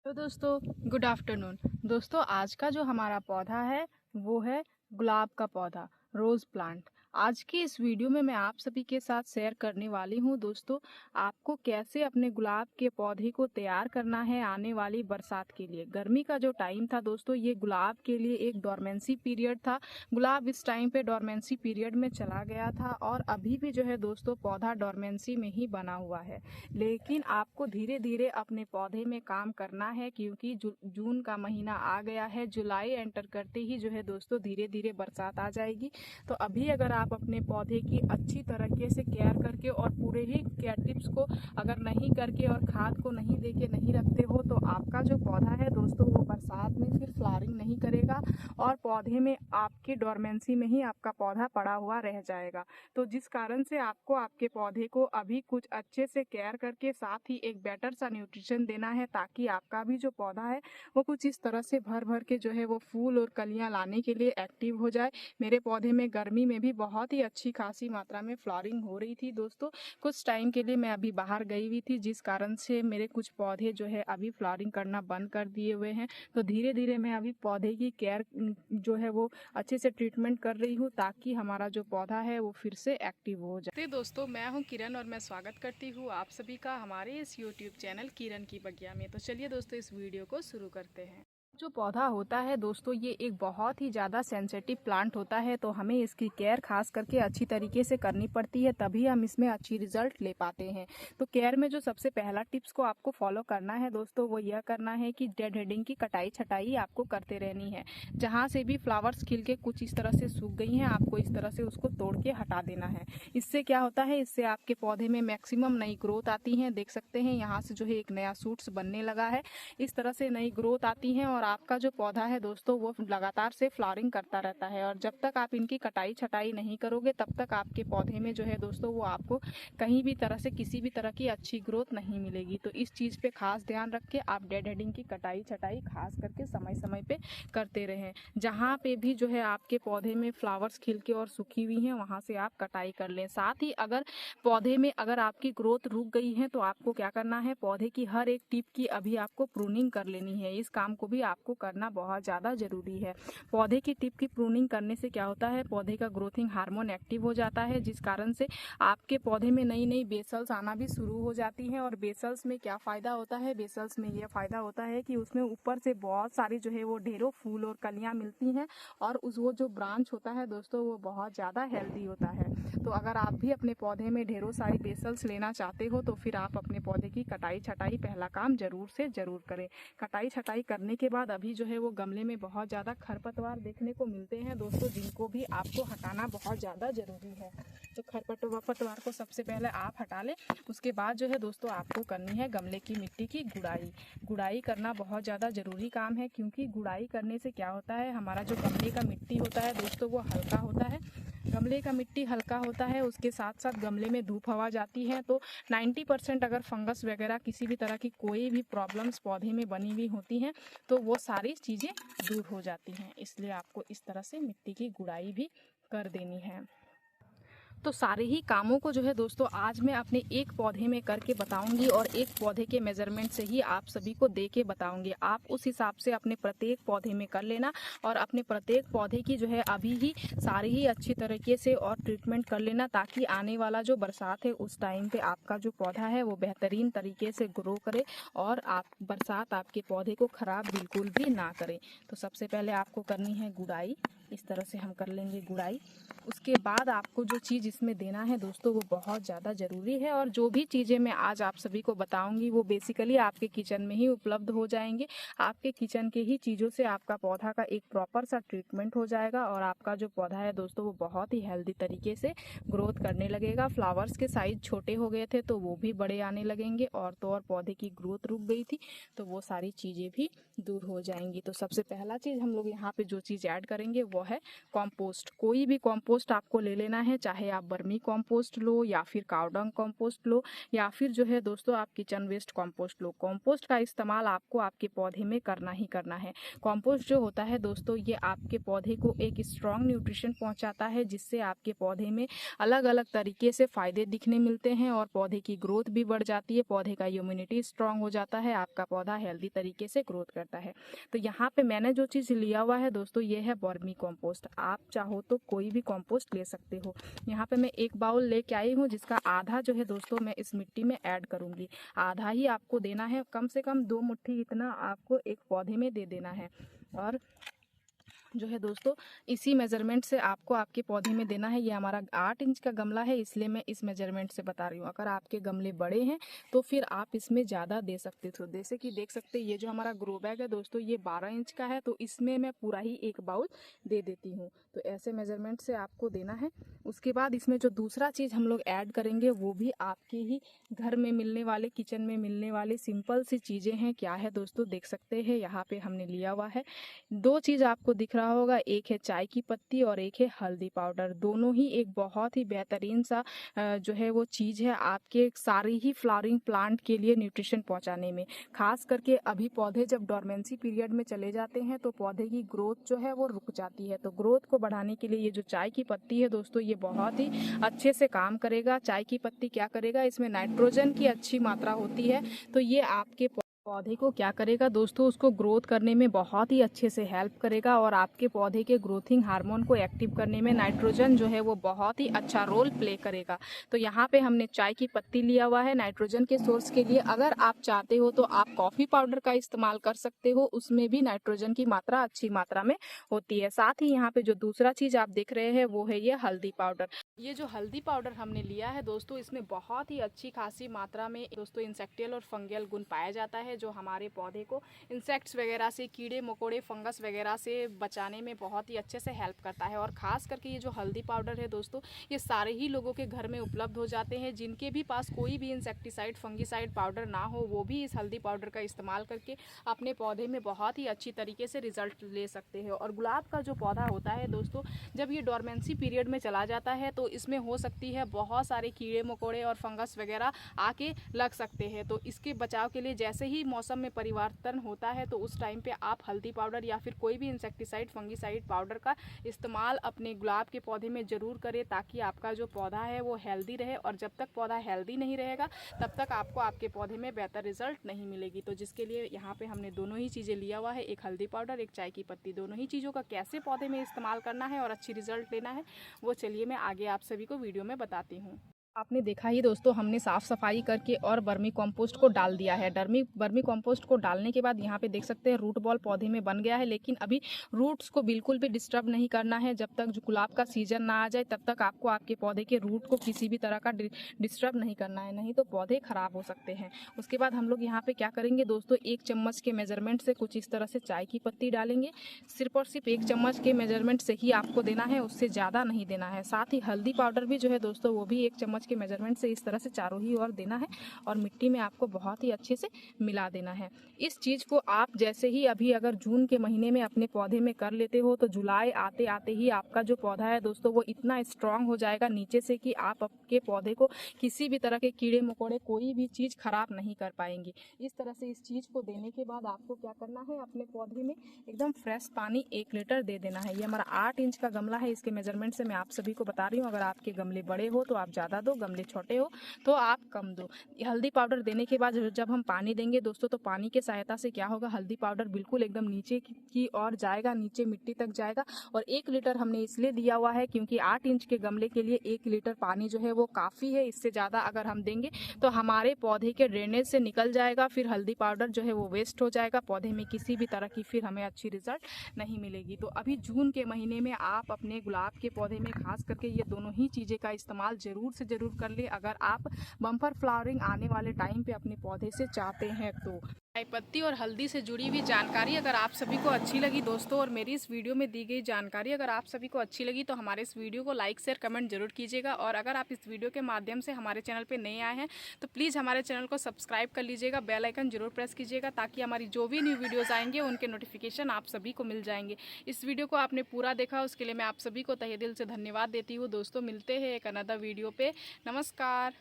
तो दोस्तों good afternoon. दोस्तों आज का जो हमारा पौधा है वो है गुलाब का पौधा, रोज़ प्लांट। आज की इस वीडियो में मैं आप सभी के साथ शेयर करने वाली हूँ दोस्तों, आपको कैसे अपने गुलाब के पौधे को तैयार करना है आने वाली बरसात के लिए। गर्मी का जो टाइम था दोस्तों, ये गुलाब के लिए एक डोरमेंसी पीरियड था। गुलाब इस टाइम पे डोरमेंसी पीरियड में चला गया था और अभी भी जो है दोस्तों पौधा डोरमेंसी में ही बना हुआ है। लेकिन आपको धीरे धीरे अपने पौधे में काम करना है, क्योंकि जून का महीना आ गया है। जुलाई एंटर करते ही जो है दोस्तों धीरे धीरे बरसात आ जाएगी। तो अभी अगर आप अपने पौधे की अच्छी तरीके से केयर करके और पूरे ही केयर टिप्स को अगर नहीं करके और खाद को नहीं देके नहीं रखते हो, तो आपका जो पौधा है दोस्तों वो बरसात में फिर फ्लावरिंग नहीं करेगा और पौधे में आपकी डोरमेंसी में ही आपका पौधा पड़ा हुआ रह जाएगा। तो जिस कारण से आपको आपके पौधे को अभी कुछ अच्छे से केयर करके साथ ही एक बेटर सा न्यूट्रिशन देना है, ताकि आपका भी जो पौधा है वो कुछ इस तरह से भर भर के जो है वो फूल और कलियां लाने के लिए एक्टिव हो जाए। मेरे पौधे में गर्मी में भी बहुत ही अच्छी खासी मात्रा में फ्लावरिंग हो रही थी दोस्तों। कुछ टाइम के लिए मैं अभी बाहर गई हुई थी, जिस कारण से मेरे कुछ पौधे जो है अभी फ्लावरिंग करना बंद कर दिए हुए हैं। तो धीरे धीरे मैं अभी पौधे की केयर जो है वो अच्छे से ट्रीटमेंट कर रही हूँ, ताकि हमारा जो पौधा है वो फिर से एक्टिव हो जाए। दोस्तों मैं हूँ किरण और मैं स्वागत करती हूँ आप सभी का हमारे इस YouTube चैनल किरण की बगिया में। तो चलिए दोस्तों इस वीडियो को शुरू करते हैं। जो पौधा होता है दोस्तों ये एक बहुत ही ज़्यादा सेंसिटिव प्लांट होता है, तो हमें इसकी केयर खास करके अच्छी तरीके से करनी पड़ती है, तभी हम इसमें अच्छी रिजल्ट ले पाते हैं। तो केयर में जो सबसे पहला टिप्स को आपको फॉलो करना है दोस्तों, वो यह करना है कि डेड हेडिंग की कटाई छटाई आपको करते रहनी है। जहाँ से भी फ्लावर्स खिल के कुछ इस तरह से सूख गई हैं, आपको इस तरह से उसको तोड़ के हटा देना है। इससे क्या होता है, इससे आपके पौधे में मैक्सिमम नई ग्रोथ आती है। देख सकते हैं यहाँ से जो है एक नया सूट्स बनने लगा है। इस तरह से नई ग्रोथ आती है और आपका जो पौधा है दोस्तों वो लगातार से फ्लावरिंग करता रहता है। और जब तक आप इनकी कटाई छटाई नहीं करोगे, तब तक आपके पौधे में जो है दोस्तों वो आपको कहीं भी तरह से किसी भी तरह की अच्छी ग्रोथ नहीं मिलेगी। तो इस चीज़ पे खास ध्यान रख के आप डेड हेडिंग की कटाई छटाई खास करके समय समय पे करते रहें। जहाँ पे भी जो है आपके पौधे में फ्लावर्स खिल के और सूखी हुई हैं, वहाँ से आप कटाई कर लें। साथ ही अगर पौधे में अगर आपकी ग्रोथ रुक गई है, तो आपको क्या करना है, पौधे की हर एक टिप की अभी आपको प्रूनिंग कर लेनी है। इस काम को भी आपको करना बहुत ज़्यादा ज़रूरी है। पौधे की टिप की प्रूनिंग करने से क्या होता है, पौधे का ग्रोथिंग हार्मोन एक्टिव हो जाता है, जिस कारण से आपके पौधे में नई नई बेसल्स आना भी शुरू हो जाती हैं। और बेसल्स में क्या फ़ायदा होता है, बेसल्स में यह फ़ायदा होता है कि उसमें ऊपर से बहुत सारी जो है वो ढेरों फूल और कलियाँ मिलती हैं, और वो जो ब्रांच होता है दोस्तों वो बहुत ज़्यादा हेल्दी होता है। तो अगर आप भी अपने पौधे में ढेरों सारी बेसल्स लेना चाहते हो, तो फिर आप अपने पौधे की कटाई छटाई पहला काम ज़रूर से ज़रूर करें। कटाई छटाई करने के बाद अभी जो है वो गमले में बहुत ज़्यादा खरपतवार देखने को मिलते हैं दोस्तों, जिनको भी आपको हटाना बहुत ज़्यादा ज़रूरी है। तो खरपतवार को सबसे पहले आप हटा लें। उसके बाद जो है दोस्तों आपको करनी है गमले की मिट्टी की गुड़ाई। गुड़ाई करना बहुत ज़्यादा ज़रूरी काम है, क्योंकि गुड़ाई करने से क्या होता है, हमारा जो गमले का मिट्टी होता है दोस्तों वो हल्का होता है। गमले का मिट्टी हल्का होता है, उसके साथ साथ गमले में धूप हवा जाती है, तो 90% अगर फंगस वगैरह किसी भी तरह की कोई भी प्रॉब्लम्स पौधे में बनी हुई होती हैं, तो वो सारी चीज़ें दूर हो जाती हैं। इसलिए आपको इस तरह से मिट्टी की गुड़ाई भी कर देनी है। तो सारे ही कामों को जो है दोस्तों आज मैं अपने एक पौधे में करके बताऊंगी, और एक पौधे के मेजरमेंट से ही आप सभी को दे के बताऊंगी। आप उस हिसाब से अपने प्रत्येक पौधे में कर लेना, और अपने प्रत्येक पौधे की जो है अभी ही सारी ही अच्छी तरीके से और ट्रीटमेंट कर लेना, ताकि आने वाला जो बरसात है उस टाइम पे आपका जो पौधा है वो बेहतरीन तरीके से ग्रो करे, और आप बरसात आपके पौधे को ख़राब बिल्कुल भी ना करें। तो सबसे पहले आपको करनी है गुड़ाई। इस तरह से हम कर लेंगे गुड़ाई। उसके बाद आपको जो चीज़ इसमें देना है दोस्तों वो बहुत ज़्यादा ज़रूरी है, और जो भी चीज़ें मैं आज आप सभी को बताऊंगी वो बेसिकली आपके किचन में ही उपलब्ध हो जाएंगे। आपके किचन के ही चीज़ों से आपका पौधा का एक प्रॉपर सा ट्रीटमेंट हो जाएगा, और आपका जो पौधा है दोस्तों वो बहुत ही हेल्दी तरीके से ग्रोथ करने लगेगा। फ्लावर्स के साइज छोटे हो गए थे तो वो भी बड़े आने लगेंगे, और तो और पौधे की ग्रोथ रुक गई थी तो वो सारी चीज़ें भी दूर हो जाएंगी। तो सबसे पहला चीज़ हम लोग यहाँ पे जो चीज़ ऐड करेंगे वो है कॉम्पोस्ट। कोई भी कॉम्पोस्ट आपको ले लेना है, चाहे आप बर्मी कॉम्पोस्ट लो या फिर काउडंग कॉम्पोस्ट लो या फिर जो है दोस्तों आप किचन वेस्ट कॉम्पोस्ट लो। कॉम्पोस्ट का इस्तेमाल आपको आपके पौधे में करना ही करना है। कॉम्पोस्ट जो होता है दोस्तों, ये आपके पौधे को एक स्ट्रॉन्ग न्यूट्रिशन पहुंचाता है, जिससे आपके पौधे में अलग अलग तरीके से फ़ायदे दिखने मिलते हैं और पौधे की ग्रोथ भी बढ़ जाती है, पौधे का इम्यूनिटी स्ट्रांग हो जाता है, आपका पौधा हेल्दी तरीके से ग्रोथ करता है। तो यहाँ पे मैंने जो चीज़ लिया हुआ है दोस्तों, ये है वर्मी कॉम्पोस्ट। आप चाहो तो कोई भी कॉम्पोस्ट ले सकते हो। यहाँ पे मैं एक बाउल लेके आई हूँ, जिसका आधा जो है दोस्तों मैं इस मिट्टी में ऐड करूँगी। आधा ही आपको देना है, कम से कम 2 मुट्ठी इतना आपको एक पौधे में दे देना है। और जो है दोस्तों इसी मेजरमेंट से आपको आपके पौधे में देना है। ये हमारा 8 इंच का गमला है, इसलिए मैं इस मेजरमेंट से बता रही हूँ। अगर आपके गमले बड़े हैं तो फिर आप इसमें ज़्यादा दे सकते हो। जैसे कि देख सकते हैं, ये जो हमारा ग्रो बैग है दोस्तों, ये 12 इंच का है, तो इसमें मैं पूरा ही एक बाउल दे देती हूँ। तो ऐसे मेजरमेंट से आपको देना है। उसके बाद इसमें जो दूसरा चीज़ हम लोग ऐड करेंगे वो भी आपके ही घर में मिलने वाले, किचन में मिलने वाली सिंपल सी चीज़ें हैं। क्या है दोस्तों, देख सकते हैं यहाँ पे हमने लिया हुआ है 2 चीज़ आपको दिख रहा होगा, एक है चाय की पत्ती और एक है हल्दी पाउडर। दोनों ही एक बहुत ही बेहतरीन सा जो है वो चीज़ है आपके सारी ही फ्लावरिंग प्लांट के लिए न्यूट्रिशन पहुंचाने में। खास करके अभी पौधे जब डोरमेंसी पीरियड में चले जाते हैं तो पौधे की ग्रोथ जो है वो रुक जाती है। तो ग्रोथ को बढ़ाने के लिए ये जो चाय की पत्ती है दोस्तों, ये बहुत ही अच्छे से काम करेगा। चाय की पत्ती क्या करेगा, इसमें नाइट्रोजन की अच्छी मात्रा होती है, तो ये आपके पौधे को क्या करेगा दोस्तों, उसको ग्रोथ करने में बहुत ही अच्छे से हेल्प करेगा और आपके पौधे के ग्रोथिंग हार्मोन को एक्टिव करने में नाइट्रोजन जो है वो बहुत ही अच्छा रोल प्ले करेगा। तो यहाँ पे हमने चाय की पत्ती लिया हुआ है नाइट्रोजन के सोर्स के लिए। अगर आप चाहते हो तो आप कॉफ़ी पाउडर का इस्तेमाल कर सकते हो, उसमें भी नाइट्रोजन की मात्रा अच्छी मात्रा में होती है। साथ ही यहाँ पे जो दूसरा चीज़ आप देख रहे हैं वो है ये हल्दी पाउडर। ये जो हल्दी पाउडर हमने लिया है दोस्तों, इसमें बहुत ही अच्छी खासी मात्रा में दोस्तों इंसेक्टियल और फंगल गुण पाया जाता है, जो हमारे पौधे को इंसेक्ट्स वगैरह से, कीड़े मकोड़े, फंगस वगैरह से बचाने में बहुत ही अच्छे से हेल्प करता है। और ख़ास करके ये जो हल्दी पाउडर है दोस्तों, ये सारे ही लोगों के घर में उपलब्ध हो जाते हैं। जिनके भी पास कोई भी इंसेक्टिसाइड, फंगिसाइड पाउडर ना हो, वो भी इस हल्दी पाउडर का इस्तेमाल करके अपने पौधे में बहुत ही अच्छी तरीके से रिजल्ट ले सकते हैं। और गुलाब का जो पौधा होता है दोस्तों, जब ये डोरमेंसी पीरियड में चला जाता है तो इसमें हो सकती है बहुत सारे कीड़े मकोड़े और फंगस वगैरह आके लग सकते हैं। तो इसके बचाव के लिए जैसे ही मौसम में परिवर्तन होता है तो उस टाइम पे आप हल्दी पाउडर या फिर कोई भी इंसेक्टिसाइड, फंगिसाइड पाउडर का इस्तेमाल अपने गुलाब के पौधे में ज़रूर करें, ताकि आपका जो पौधा है वो हेल्दी रहे। और जब तक पौधा हेल्दी नहीं रहेगा तब तक आपको आपके पौधे में बेहतर रिजल्ट नहीं मिलेगी। तो जिसके लिए यहाँ पे हमने दोनों ही चीज़ें लिया हुआ है, एक हल्दी पाउडर, एक चाय की पत्ती। दोनों ही चीज़ों का कैसे पौधे में इस्तेमाल करना है और अच्छी रिजल्ट लेना है, वो चलिए मैं आगे आप सभी को वीडियो में बताती हूँ। आपने देखा ही दोस्तों, हमने साफ़ सफाई करके और वर्मी कंपोस्ट को डाल दिया है। वर्मी कंपोस्ट को डालने के बाद यहाँ पे देख सकते हैं रूट बॉल पौधे में बन गया है। लेकिन अभी रूट्स को बिल्कुल भी डिस्टर्ब नहीं करना है। जब तक जो गुलाब का सीजन ना आ जाए तब तक आपको आपके पौधे के रूट को किसी भी तरह का डिस्टर्ब नहीं करना है, नहीं तो पौधे खराब हो सकते हैं। उसके बाद हम लोग यहाँ पे क्या करेंगे दोस्तों, 1 चम्मच के मेजरमेंट से कुछ इस तरह से चाय की पत्ती डालेंगे। सिर्फ और सिर्फ 1 चम्मच के मेजरमेंट से ही आपको देना है, उससे ज़्यादा नहीं देना है। साथ ही हल्दी पाउडर भी जो है दोस्तों, वो भी 1 चम्मच के मेजरमेंट से इस तरह से चारों ही ओर देना है और मिट्टी में आपको बहुत ही अच्छे से मिला देना है। इस चीज़ को आप जैसे ही अभी अगर जून के महीने में अपने पौधे में कर लेते हो तो जुलाई आते आते ही आपका जो पौधा है दोस्तों, वो इतना स्ट्रांग हो जाएगा नीचे से कि आप आपके पौधे को किसी भी तरह के कीड़े मकोड़े, कोई भी चीज़ खराब नहीं कर पाएंगी। इस तरह से इस चीज़ को देने के बाद आपको क्या करना है, अपने पौधे में एकदम फ्रेश पानी 1 लीटर दे देना है। ये हमारा 8 इंच का गमला है, इसके मेजरमेंट से मैं आप सभी को बता रही हूँ। अगर आपके गमले बड़े हो तो आप ज़्यादा दो, गमले छोटे हो तो आप कम दो। हल्दी पाउडर देने के बाद जब हम पानी देंगे दोस्तों, तो पानी की सहायता से क्या होगा, हल्दी पाउडर बिल्कुल एकदम नीचे की ओर जाएगा, नीचे मिट्टी तक जाएगा। और 1 लीटर हमने इसलिए दिया हुआ है क्योंकि 8 इंच के गमले के लिए 1 लीटर पानी जो है वो काफ़ी है। इससे ज़्यादा अगर हम देंगे तो हमारे पौधे के ड्रेनेज से निकल जाएगा, फिर हल्दी पाउडर जो है वो वेस्ट हो जाएगा, पौधे में किसी भी तरह की फिर हमें अच्छी रिजल्ट नहीं मिलेगी। तो अभी जून के महीने में आप अपने गुलाब के पौधे में खास करके ये दोनों ही चीज़ें का इस्तेमाल ज़रूर से ज़रूर कर ले, अगर आप बम्पर फ्लावरिंग आने वाले टाइम पे अपने पौधे से चाहते हैं तो। चाय पत्ती और हल्दी से जुड़ी हुई जानकारी अगर आप सभी को अच्छी लगी दोस्तों, और मेरी इस वीडियो में दी गई जानकारी अगर आप सभी को अच्छी लगी, तो हमारे इस वीडियो को लाइक शेयर कमेंट जरूर कीजिएगा। और अगर आप इस वीडियो के माध्यम से हमारे चैनल पे नए आए हैं तो प्लीज़ हमारे चैनल को सब्सक्राइब कर लीजिएगा, बेल आइकन जरूर प्रेस कीजिएगा, ताकि हमारी जो भी न्यू वीडियोज़ आएंगे उनके नोटिफिकेशन आप सभी को मिल जाएंगे। इस वीडियो को आपने पूरा देखा, उसके लिए मैं आप सभी को तहे दिल से धन्यवाद देती हूँ। दोस्तों मिलते हैं एक अनदर वीडियो पे। नमस्कार।